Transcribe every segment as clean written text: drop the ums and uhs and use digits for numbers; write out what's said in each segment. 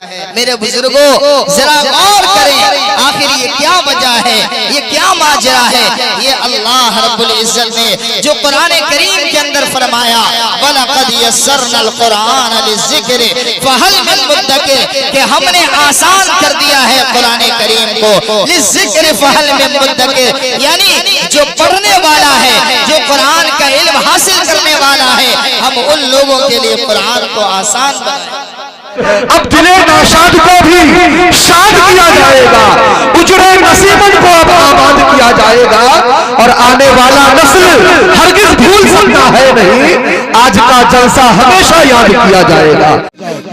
میرے بزرگوں ذرا غور کریں، آخر یہ کیا وجہ ہے، یہ کیا ماجرا ہے؟ یہ اللہ رب العزت نے جو قرآن کریم کے اندر فرمایا وَلَقَدْ يَسَّرْنَا الْقُرْآنَ لِلذِّكْرِ فَهَلْ مِن مُدَّكِرٍ، کہ ہم نے آسان کر دیا ہے قرآن کریم کو، لِلذِّكْرِ فَهَلْ مِن مُدَّكِرٍ، یعنی جو پڑھنے والا ہے، جو قرآن کا علم حاصل کرنے والا ہے، ہم ان لوگوں کے لیے قرآن کو آسان بنائیں۔ اب دل ناشاد کو بھی شاد کیا جائے گا، اجڑے نصیبت کو اب آباد کیا جائے گا، اور آنے والا نسل ہرگز بھول سکتا ہے نہیں، آج کا جلسہ ہمیشہ یاد کیا جائے گا۔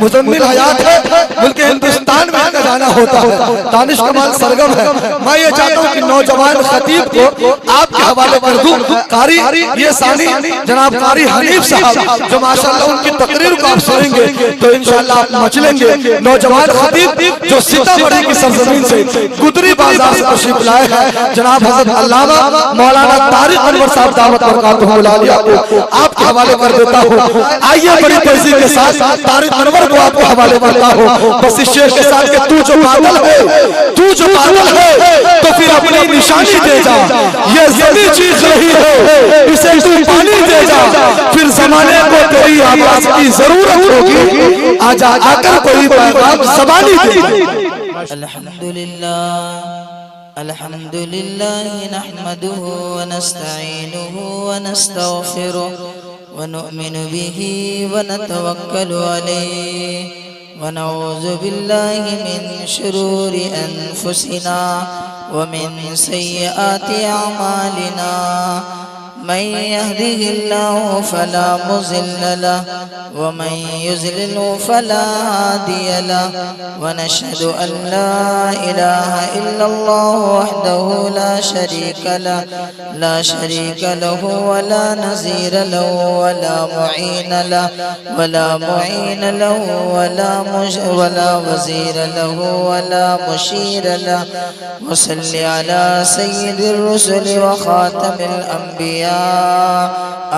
مزمل حیات ہے، ملک ہندوستان میں کا جانا ہوتا ہے، دانش کمال سرگم ہے۔ میں یہ چاہتا ہوں کہ نوجوان خطیب کو آپ کے حوالے کر دوں، قاری یہ ثانی جناب قاری حنیف صاحب، جو ماشاءاللہ ان کی تقریر کو آپ سنیں گے تو انشاءاللہ آپ مچلیں گے۔ نوجوان خطیب جو سیتابڑی کی سرزمین سے گدری بازار سے تشریف لائے ہیں، جناب حضرت علامہ مولانا طارق انور صاحب دعوت برکاتہ العالیہ کو آپ کے حوالے کر دیتا ہوں۔ آئیے بڑی تیزی کے ساتھ طارق انور کو آپ کے حوالے کرتا ہوں، بس اس شعر کے ساتھ کہ تو جو پاگل ہے، تو جو پاگل ہے تو پھر اپنی نشانی دے جا، یہ زمین چیخ رہی ہے اسے تو پانی دے جا، پھر زمانے کو تیری آواز کی ضرورت ہوگی، آجا آ کر کوئی پیغام زبانی دے۔ الحمدللہ نحمده ونستعینه ونستغفره ونؤمن به ونتوکل علیہ ونعوذ باللہ من شرور انفسنا ومن سیئات اعمالنا، من يهده الله فلا مضل له ومن يضلل فلا هادي له، ونشهد أن لا إله إلا الله وحده لا شريك له ولا نظير له ولا معين له ولا وزير له ولا مشير له، وصل على سيد الرسل وخاتم الأنبياء،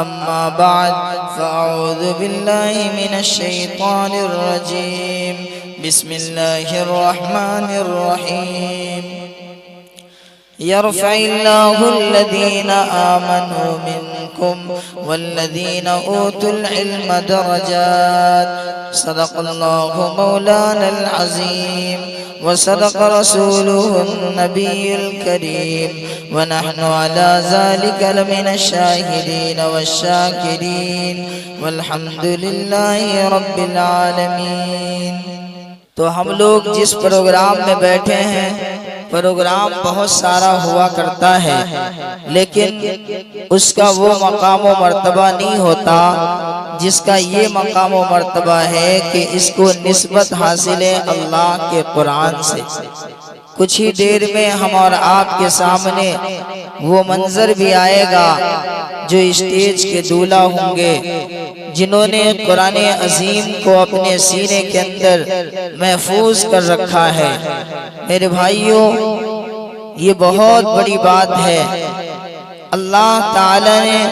أما بعد فأعوذ بالله من الشيطان الرجيم، بسم الله الرحمن الرحيم، يرفع الله الذين آمنوا منكم والذين أوتوا العلم درجات، صدق الله مولانا العظيم وصدق رسوله النبي الكريم، ونحن على ذلك لمن الشاهدين والشاكرين والحمد لله رب العالمين۔ تو ہم لوگ جس پروگرام میں بیٹھے ہیں، پروگرام بہت سارا ہوا کرتا ہے، لیکن اس کا وہ مقام و مرتبہ نہیں ہوتا جس کا یہ مقام و مرتبہ ہے کہ اس کو نسبت حاصل ہے اللہ کے قرآن سے۔ کچھ ہی دیر میں ہم اور آپ کے سامنے وہ منظر بھی آئے گا جو اسٹیج کے دولہا ہوں گے، جنہوں نے قرآن عظیم کو اپنے سینے کے اندر محفوظ کر رکھا ہے۔ میرے بھائیوں، یہ بہت بڑی بات ہے۔ اللہ تعالی نے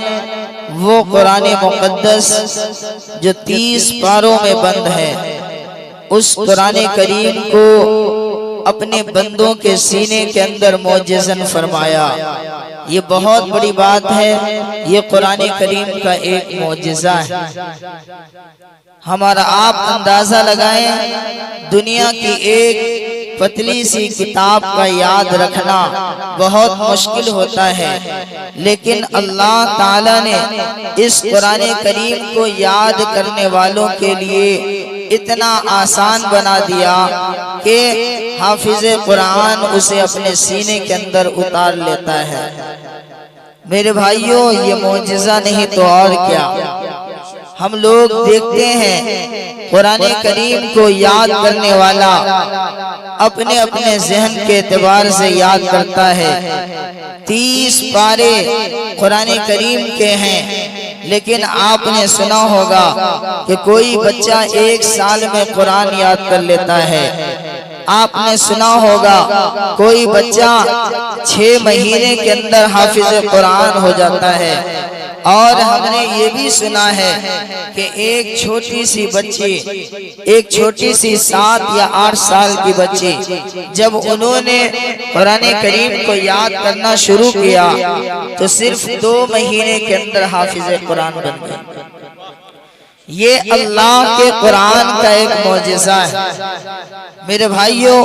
وہ قرآن مقدس جو 30 پاروں میں بند ہے، اس قرآن کریم کو اپنے بندوں کے سینے کے اندر معجزن فرمایا۔ یہ بہت بڑی بات ہے، یہ قرآن کریم کا ایک معجزہ ہے۔ ہمارا آپ اندازہ لگائیں، دنیا کی ایک پتلی سی کتاب کا یاد رکھنا بہت مشکل ہوتا ہے، لیکن اللہ تعالیٰ نے اس قرآن کریم کو یاد کرنے والوں کے لیے اتنا آسان بنا دیا کہ حافظ قرآن اسے اپنے سینے کے اندر اتار لیتا ہے۔ میرے بھائیوں، یہ معجزہ نہیں تو اور کیا۔ ہم لوگ دیکھتے ہیں قرآن کریم کو یاد کرنے والا اپنے اپنے ذہن کے اعتبار سے یاد کرتا ہے۔ 30 پارے قرآن کریم کے ہیں، لیکن آپ نے سنا ہوگا کہ کوئی بچہ 1 سال میں قرآن یاد کر لیتا ہے۔ آپ نے سنا ہوگا کوئی بچہ 6 مہینے کے اندر حافظ قرآن ہو جاتا ہے۔ اور ہم نے یہ بھی سنا ہے کہ ایک چھوٹی سی بچی، ایک چھوٹی سی 7 یا 8 سال کی بچی، جب انہوں نے قرآن کریم کو یاد کرنا شروع کیا تو صرف 2 مہینے کے اندر حافظ قرآن بن گئے۔ یہ اللہ کے قرآن کا ایک معجزہ ہے میرے بھائیوں۔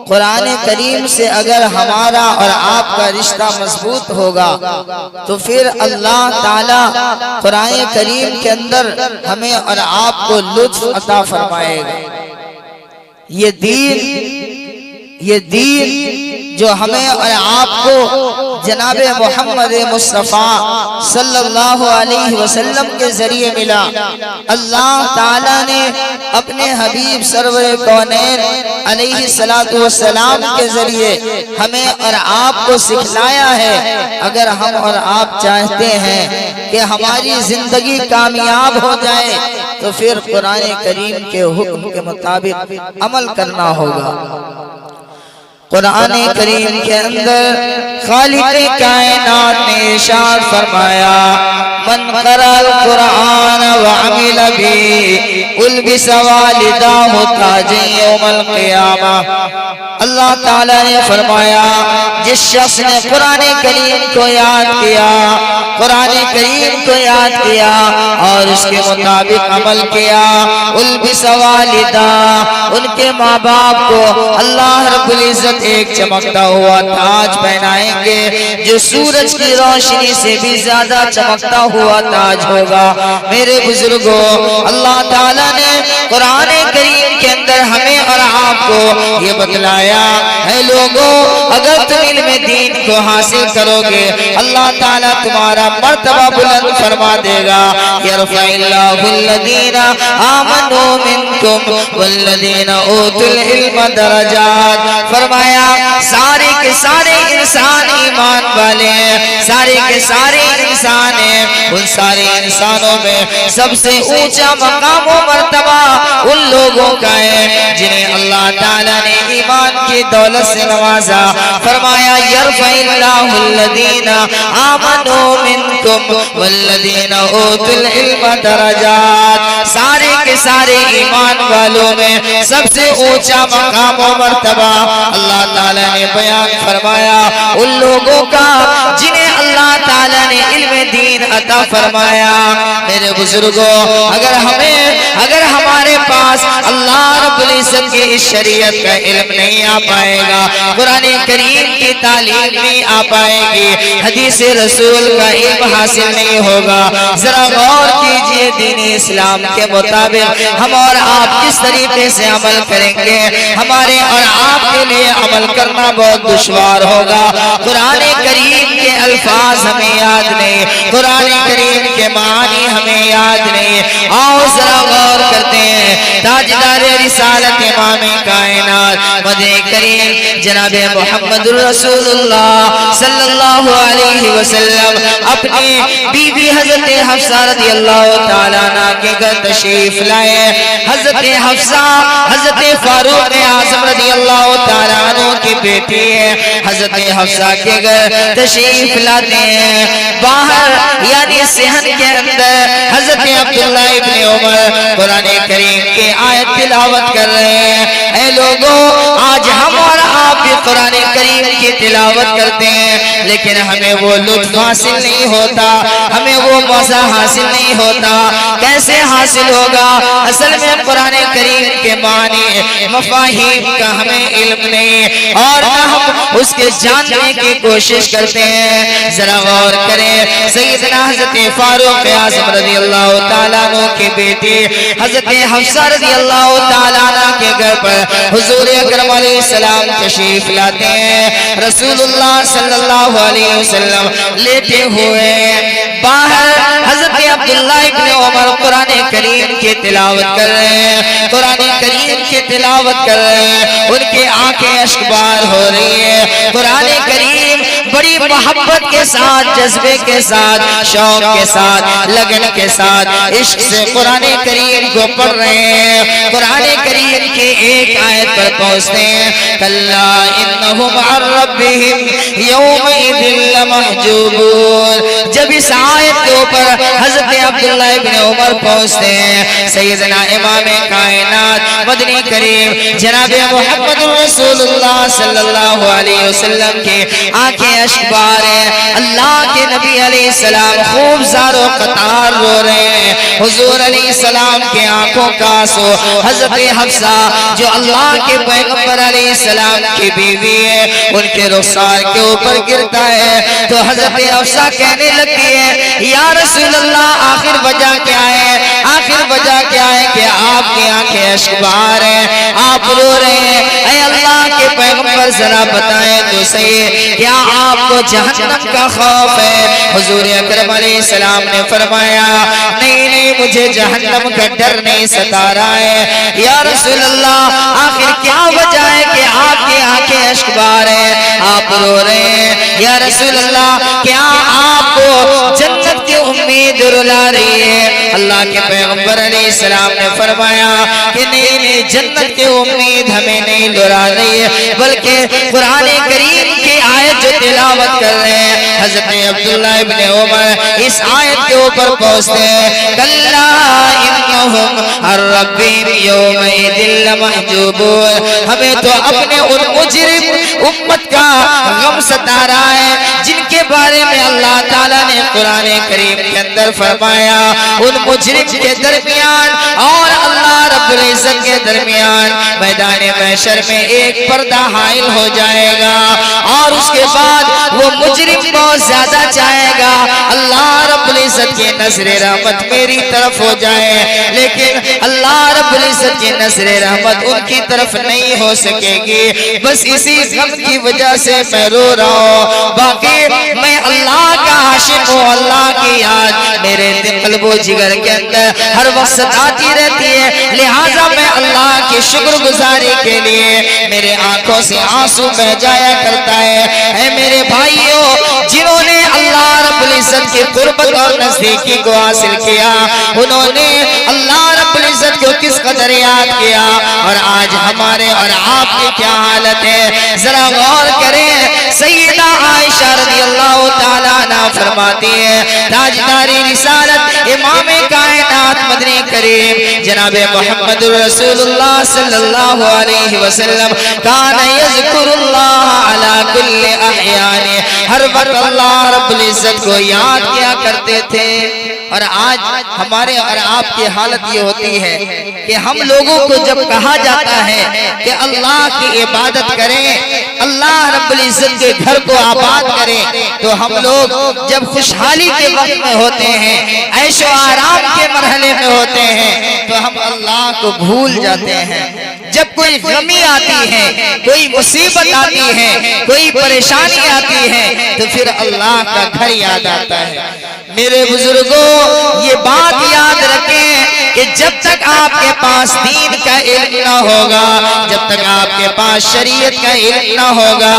قرآن کریم سے اگر ہمارا اور آپ کا رشتہ مضبوط ہوگا تو پھر اللہ تعالی قرآن کریم کے اندر ہمیں اور آپ کو لطف عطا فرمائے گا۔ یہ دین جو ہمیں اور آپ کو جناب محمد مصطفیٰ صلی اللہ علیہ وسلم کے ذریعے ملا، اللہ تعالیٰ نے اپنے حبیب سرور کونین علیہ السلام کے ذریعے ہمیں اور آپ کو سکھلایا ہے۔ اگر ہم اور آپ چاہتے ہیں کہ ہماری زندگی کامیاب ہو جائے تو پھر قرآن کریم کے حکم کے مطابق عمل کرنا ہوگا۔ قرآن کریم کے اندر خالق کائنات نے ارشاد فرمایا من قرأ القرآن وعمل به البس والداه تاجا یوم القیامہ۔ اللہ تعالیٰ نے فرمایا جس شخص نے قرآن کریم کو یاد کیا، قرآن کریم کو یاد کیا اور اس کے مطابق عمل کیا، البس والداه، ان کے ماں باپ کو اللہ رب العزت ایک چمکتا ہوا تاج پہنائیں گے جو سورج کی روشنی سے بھی زیادہ چمکتا ہوا تاج ہوگا۔ میرے بزرگوں، اللہ تعالیٰ نے قرآن کریم کے اندر ہمیں اور آپ کو یہ بتلایا ہے لوگوں اگر تم علم دین کو حاصل کرو گے اللہ تعالیٰ تمہارا مرتبہ بلند فرما دے گا۔ یرفع اللہ الذین آمنوا منکم والذین اوتوا العلم درجات۔ فرمایا سارے کے سارے انسان ایمان والے ہیں، سارے کے سارے انسان ہیں، ان سارے انسانوں میں سب سے اونچا مقام و مرتبہ ان لوگوں کا ہے جنہیں اللہ تعالیٰ نے ایمان کی دولت سے نوازا۔ فرمایا یرفع اللہ الذین آمنوا منکم والذین اوتوا العلم درجات۔ سارے کے سارے ایمان والوں میں سب سے اونچا مقام و مرتبہ اللہ تعالیٰ نے بیان فرمایا ان لوگوں کا جنہیں اللہ تعالیٰ نے علم دین عطا فرمایا۔ میرے بزرگوں، اگر ہمارے پاس اللہ رب العزت کی اس شریعت کا علم نہیں آ پائے گا، قرآن کریم کی تعلیم نہیں آ پائے گی، حدیث رسول کا علم حاصل نہیں ہوگا، ذرا غور کیجئے دین اسلام کے مطابق ہم اور آپ کس طریقے سے عمل کریں گے۔ ہمارے اور آپ کے لیے عمل کرنا بہت دشوار ہوگا۔ قرآن کریم کے الفاظ ہمیں یاد نہیں، قرآن کریم کے معنی ہمیں یاد نہیں۔ آؤ ذرا غور کرتے ہیں تاجدار رسالت امام کائنات مدعی کریم جناب محمد رسول اللہ صلی اللہ علیہ وسلم اپنی بیوی حضرت حفصہ رضی اللہ تعالیٰ عنہ کے گھر تشریف لائے۔ حضرت حفصہ حضرت فاروق اعظم رضی اللہ تعالیٰ عنہ کی بیٹی ہے۔ حضرت حفصہ کے گھر تشریف لاتے ہیں، باہر یعنی صحن کے اندر حضرت عبداللہ ابن عمر قرآن کریم کی آیت تلاوت کر رہے ہیں۔ اے لوگوں، آج ہم اور آپ بھی قرآن کریم کی تلاوت کرتے ہیں لیکن ہمیں وہ لطف حاصل نہیں ہوتا، ہمیں وہ مزہ حاصل نہیں ہوتا۔ کیسے حاصل ہوگا؟ اصل میں قرآن کریم کے معنی مفاہیم کا ہمیں علم نہیں اور نہ ہم اس کے جاننے کی کوشش کرتے ہیں۔ ذرا غور کریں، سیدنا حضرت فاروق اعظم رضی اللہ تعالیٰ عنہ کی بیٹی حضرت حفصہ رضی اللہ تعالیٰ عنہ کے گھر پر حضور اکرم علیہ السلام تشریف لاتے ہیں۔ رسول اللہ صلی اللہ علیہ وسلم لیٹے ہوئے، باہر حضرت عبداللہ ابن عمر قرآن کریم کی تلاوت کر رہے ہیں، قرآن کریم کی تلاوت کر رہے ہیں، ان کی آنکھیں اشکبار ہو رہی ہے۔ قرآن کریم بڑی محبت کے ساتھ، جذبے کے ساتھ، شوق کے ساتھ، لگن کے ساتھ عشق سے قرآن کریم کو پڑھ رہے ہیں۔ قرآن کریم کی ایک آیت پر پہنچتے ہیں کلا انہم عن ربہم یومئذ لمحجوبون. جب اس آیت کے اوپر حضرت عبداللہ ابن عمر پہنچتے ہیں سیدنا امام کائنات مدنی کریم جناب محمد رسول اللہ صلی اللہ علیہ وسلم کی آنکھیں اشک بار ہیں. اللہ کے نبی علیہ السلام خوب زار و قطار رو رہے ہیں. حضور علیہ السلام کے آنکھوں کا آنسو حضرت حفصہ جو اللہ کے پیغمبر علیہ السلام کی بیوی ہے ان کے رخسار کے اوپر گرتا ہے. تو حضرت حفصہ کہنے لگتی ہے یا رسول اللہ آخر وجہ کیا ہے, آخر وجہ کیا ہے کہ آپ کی آنکھیں اشک بہا رہے ہیں, آپ رو رہے ہیں. اے اللہ کے پیغمبر ذرا بتائیں تو صحیح کیا آپ کو جہنم کا خوف ہے؟ حضور اکرم علیہ السلام نے فرمایا نہیں نہیں مجھے جہنم کا ڈر نہیں ستا رہا ہے. یا رسول اللہ آخر کیا وجہ ہے کہ آپ کی آنکھیں اشک بہا رہے ہیں, آپ رو رہے ہیں؟ یا رسول اللہ کیا آپ کو جنت کی امید رلا رہی ہے؟ اللہ کے پیغمبر علیہ السلام نے فرمایا کہ نہیں نہیں جنت کی امید ہمیں نہیں لڑا رہی ہے بلکہ قرآن کریم کی آیت جو تلاوت کر رہے ہیں حضرت عبداللہ ابن عمر اس آیت کے اوپر پہنچتے ہیں کلا انہم عن ربہم یومئذ لمحجوبون. ہمیں تو اپنے ان مجرم امت کا غم ستا رہا ہے جن کے بارے میں اللہ تعالیٰ نے قرآن کریم کے اندر فرمایا ان مجرم کے درمیان اور اللہ رب العزت کے درمیان میدان محشر میں ایک پردہ حائل ہو جائے گا اور اس کے بعد وہ مجرم بہت زیادہ چاہے گا اللہ رب العزت کی نظر رحمت میری طرف ہو جائے لیکن اللہ رب العزت کی نظر رحمت ان کی طرف نہیں ہو سکے گی. بس اسی غم کی وجہ سے میں رو رہا ہوں. باقی میں اللہ کا عاشق ہوں, اللہ کی یاد میرے قلب و جگر کے اندر ہر وقت آتی رہتی ہے لہٰذا میں اللہ کی شکر گزاری کے لیے میرے آنکھوں سے آنسو بہ جایا کرتا ہے. اے میرے بھائیوں جنہوں نے اللہ رب العزت کی قربت اور نزدیکی کو حاصل کیا انہوں نے اللہ رب العزت کو کس قدر یاد کیا اور آج ہمارے اور آپ کی کیا حالت ہے ذرا غور کریں. سیدہ عائشہ رضی اللہ تعالیٰ عنہ فرماتی ہے تاجداری رسالت امام کائنات مدنی کریم جناب محمد رسول اللہ صلی اللہ علیہ وسلم کان یذکر اللہ علی کل احیان, ہر وقت اللہ رب العزت کو یاد کیا کرتے تھے. اور آج ہمارے اور آپ کی حالت یہ ہوتی ہے کہ ہم لوگوں کو جب کہا جاتا ہے کہ اللہ کی عبادت کریں, اللہ رب العزت کے گھر کو آباد کریں, تو ہم لوگ جب خوشحالی کے وقت میں ہوتے ہیں عیش و آرام کے مرحلے میں ہوتے ہیں تو ہم اللہ کو بھول جاتے ہیں. جب کوئی غمی آتی ہے, کوئی مصیبت آتی ہے, کوئی پریشانی آتی ہے تو پھر اللہ کا گھر یاد آتا ہے. میرے بزرگوں یہ بات یاد رکھیں کہ جب تک آپ کے پاس دین کا علم نہ ہوگا, جب تک آپ کے پاس شریعت کا علم نہ ہوگا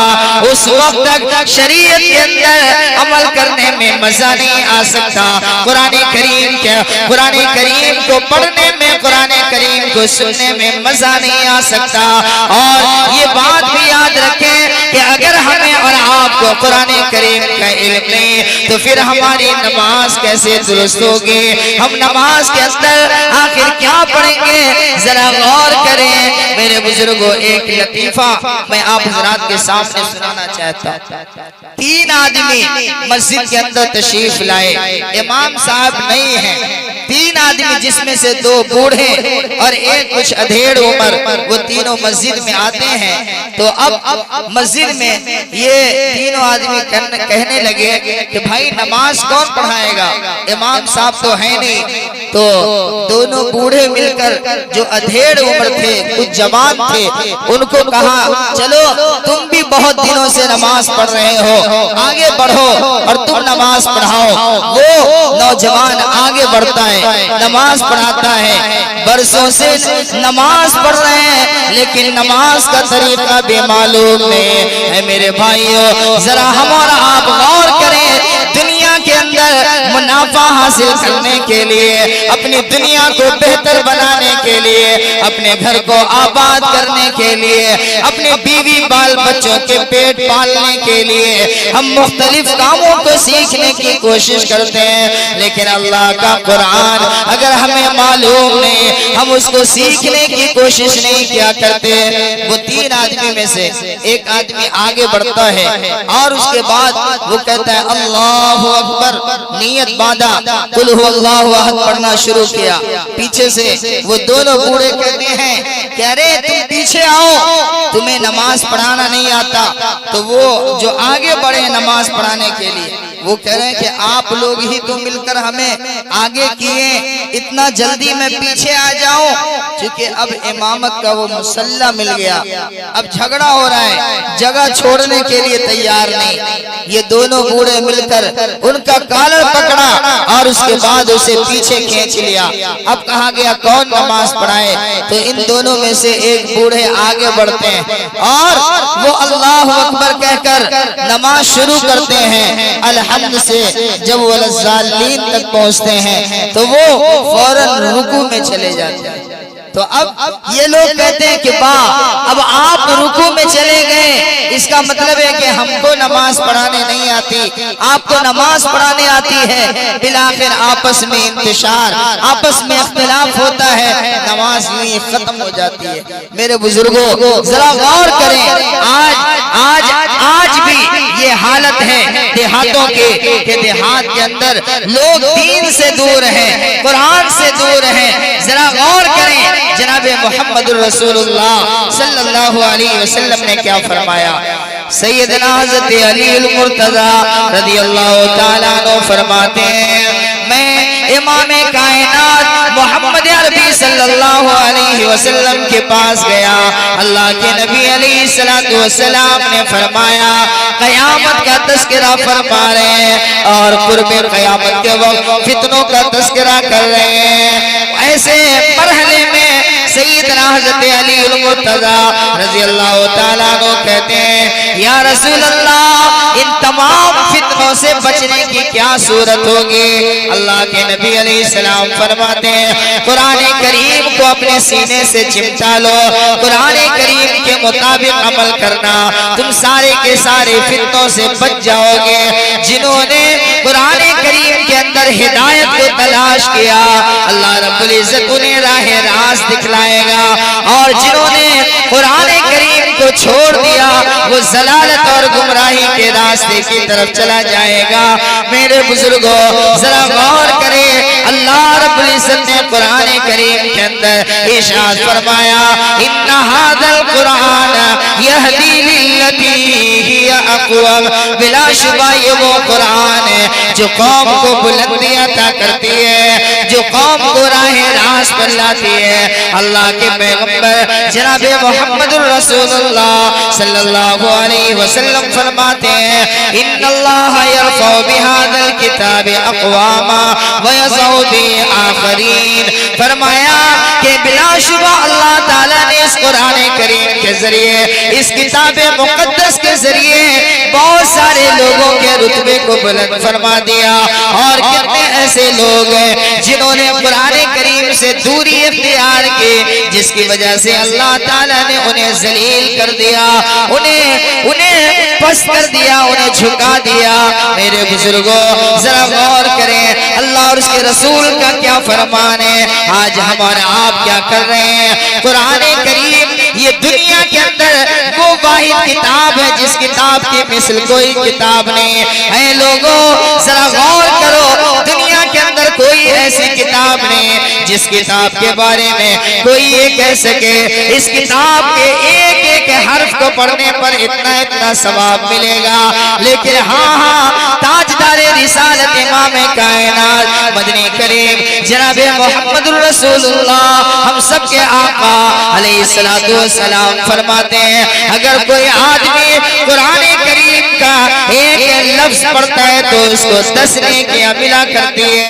اس وقت تک شریعت کے اندر عمل کرنے میں مزہ نہیں آ سکتا. قرآن کریم کو پڑھنے میں, قرآن کریم کو سننے میں مزہ نہیں آ سکتا. اور یہ بات بھی یاد رکھیں کہ اگر ہمیں اور آپ کو قرآن کریم کا علم نہیں تو پھر ہماری نماز کیسے درست ہوگی, ہم نماز کے اندر آخر کیا پڑھیں گے ذرا غور کریں. میرے بزرگوں ایک لطیفہ میں آپ حضرات کے سامنے سنانا چاہتا ہوں. 3 آدمی مسجد کے اندر تشریف لائے, امام صاحب نہیں ہیں. 3 آدمی جس میں سے 2 بوڑھے اور ایک کچھ ادھیڑ عمر, وہ تینوں مسجد میں آتے ہیں. تو اب مسجد میں یہ تینوں آدمی کہنے لگے کہ بھائی نماز کون پڑھائے گا, امام صاحب تو ہیں نہیں. تو دونوں بوڑھے مل کر جو ادھیڑ عمر تھے, کچھ جوان تھے, ان کو کہا چلو تم بھی بہت دنوں سے نماز پڑھ رہے ہو, آگے بڑھو اور تم نماز پڑھاؤ. وہ نوجوان آگے بڑھتا ہے, نماز پڑھاتا ہے, برسوں سے نماز پڑھ رہے ہیں لیکن نماز کا طریقہ بھی معلوم نہیں ہے. میرے بھائیوں ذرا ہم اور آپ غور کریں, دنیا کے اندر منافع حاصل کرنے کے لیے، اپنی دنیا کو بہتر بنانے کے لیے، اپنے گھر کو آباد کرنے کے لیے، اپنے بیوی بال بچوں کے پیٹ پالنے کے لیے ہم مختلف کاموں کو سیکھنے کی کوشش کرتے ہیں، لیکن اللہ کا قرآن اگر ہمیں معلوم نہیں، ہم اس کو سیکھنے کی کوشش نہیں کیا کرتے۔ وہ تین آدمی میں سے ایک آدمی آگے بڑھتا ہے اور اس کے بعد وہ کہتا ہے اللہ اکبر، نیت باندھا، قل هو اللہ احد پڑھنا شروع کیا، پیچھے سے وہ دونوں بوڑھے کہتے ہیں کہ ارے تم پیچھے آؤ، تمہیں نماز پڑھانا نہیں آتا۔ تو وہ جو آگے بڑھے نماز پڑھانے کے لیے وہ کہہ رہے ہیں کہ آپ لوگ ہی تو مل کر ہمیں آگے کیے، اتنا جلدی میں پیچھے آ جاؤں؟ چونکہ اب امامت کا وہ مسلح مل گیا، اب جھگڑا ہو رہا ہے، جگہ چھوڑنے کے لیے تیار نہیں۔ یہ دونوں بوڑھے مل کر ان کا کالر پکڑا اور اس کے بعد اسے پیچھے کھینچ لیا۔ اب کہا گیا کون نماز پڑھائے؟ تو ان دونوں میں سے ایک بوڑھے آگے بڑھتے ہیں اور وہ اللہ اکبر کہہ کر نماز شروع کرتے ہیں۔ الحمد سے جب وہ الضالین تک پہنچتے ہیں تو وہ فوراً رکوع میں چلے جاتے ہیں۔ تو اب یہ لوگ کہتے ہیں کہ اب آپ رکوع میں چلے گئے، اس کا مطلب ہے کہ ہم کو نماز پڑھانے نہیں آتی، آپ کو نماز پڑھانے آتی ہے۔ بالآخر آپس میں انتشار، آپس میں اختلاف ہوتا ہے، نماز یوں ختم ہو جاتی ہے۔ میرے بزرگوں ذرا غور کریں، آج بھی یہ حالت ہے دیہاتوں کے کہ دیہات کے اندر لوگ دین سے دور ہیں، قرآن سے دور ہیں۔ ذرا غور کریں جناب محمد الرسول اللہ صلی اللہ علیہ وسلم نے کیا فرمایا۔ سیدنا حضرت علی المرتضی رضی اللہ تعالیٰ عنہ فرماتے ہیں میں امام کائنات محمد عربی صلی اللہ علیہ وسلم کے پاس گیا، اللہ کے نبی علیہ السلام نے فرمایا قیامت کا تذکرہ فرما رہے ہیں اور قرب قیامت کے وقت فتنوں کا تذکرہ کر رہے ہیں۔ ایسے مرحلے میں سیدنا حضرت علی المرتضی رضی اللہ تعالیٰ عنہ کہتے ہیں یا رسول اللہ ان تمام فتنوں سے بچنے کی کیا صورت ہوگی؟ اللہ کے نبی علیہ السلام فرماتے ہیں قرآن کریم کو اپنے سینے سے چمٹا لو، قرآن کریم کے مطابق عمل کرنا، تم سارے کے سارے فتنوں سے بچ جاؤ گے۔ جنہوں نے قرآن کریم کے اندر ہدایت کو تلاش کیا اللہ رب العزت انہیں راہ راست دکھلائے گا، اور جنہوں نے قرآن کریم کو چھوڑ دیا وہ ضلالت اور گمراہی کے راستے کی طرف چلا جائے گا۔ میرے بزرگوں ذرا غور کریں، اللہ رب العزت نے قرآن کریم کے اندر ارشاد فرمایا ان ھذا القرآن یہدی للتی ہی اقوم، بلا شبہ یہ وہ قرآن ہے جو قوم کو بلندی عطا کرتی ہے، جو قوم کو راہ راست پر لاتی ہے۔ اللہ کے پیغمبر جناب محمد الرسول اللہ صلی اللہ علیہ وسلم فرماتے ہیں ان اللہ یرفع بہذا الکتاب اقواما ویضع بآخرین، فرمایا کہ بلا شبہ اللہ تعالیٰ نے اس قرآن کریم کے ذریعے، اس کتاب مقدس کے ذریعے بہت سارے لوگوں کے رتبے کو بلند فرما دیا، اور کتنے ایسے لوگ ہیں جنہوں نے قرآن کریم سے دوری اختیار کی، جس کی وجہ سے اللہ تعالیٰ نے انہیں ذلیل کر دیا، انہیں پست کر دیا، انہیں جھکا دیا۔ میرے بزرگوں ذرا غور کریں اللہ اور اس کے رسول کا کیا فرمان ہے، آج ہمارے آپ کیا کر رہے ہیں۔ قرآن کریم یہ دنیا کے اندر وہ واحد کتاب ہے جس کتاب کی مثل کوئی کتاب نہیں۔ اے لوگوں ذرا غور کرو، دنیا کے اندر کوئی ایسی کتاب نہیں جس کتاب کے بارے میں کوئی یہ کہہ سکے اس کتاب کے ایک ایک حرف کو پڑھنے پر اتنا ثواب ملے گا، لیکن ہاں تاجدار رسالت امام کائنات مدنی کریم جناب محمد الرسول اللہ ہم سب کے آقا علیہ السلام فرماتے ہیں اگر کوئی آدمی قرآن کریم کا ایک لفظ پڑھتا ہے تو اس کو 10 نیکیاں ملا کرتی ہے۔